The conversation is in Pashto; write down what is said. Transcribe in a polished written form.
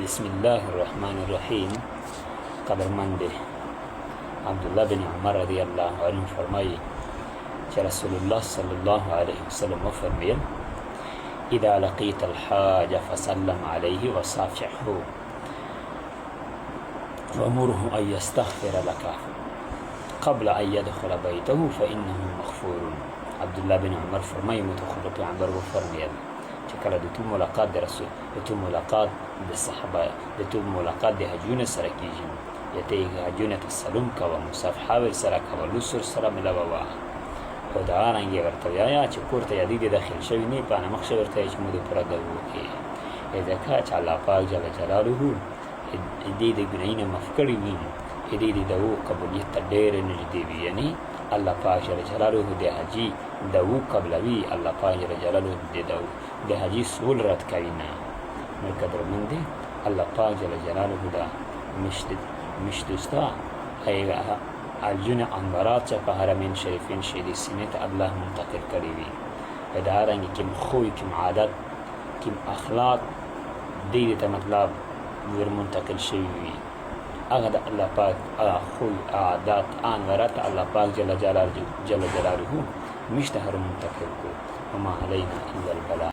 بسم الله الرحمن الرحیم. قدرمند عبدالله بن عمر رضی الله عنه فرمایی چې رسول الله صلی الله علیه وسلم وفرمیل: اذا لقيت الحاج فسلم عليه وصافحه وامره ان يستغفر لك قبل ان يدخل بيته فانه مغفور. عبدالله بن عمر فرمایی متخلق پیغمبر وفرمیل چې کله د تو ملاقات د رسول د تو ملاقات د صحابه د تو ملاقات د حجونه سره کیږي، یته حجونه ته سلام کوه، مصافحه ورسره کوه، لوسر سره ملوه واه او دا رنګ ورته وایه چې کور ته یادې داخل شوی نه پانه مخ شوی ورته چې مو د پرده وکي اذا کا چې الله پاک جل جلاله دې د ګناینه مفکړی وي دې د دو قبولیت ډېر نږدې وي، یعنی الله پاک جل جلاله د حجی دو قبلوي، الله پاک جل جلاله د حجی سول رد کوي نه. نو قدرمند الله پاک جل جلاله دا مشتستا ایغه الجن انورات چې په حرمین شریفین شهید سینه ته الله منتقل کړی وي، دا رنګ کوم خوې کوم عادت کوم اخلاق دې ته مطلب ور منتقل شوی وي، هغه د الله پاک هغه خوې عادات انورات الله پاک جل جلاله مشته هر منتقل کو وما علينا الا البلاغ.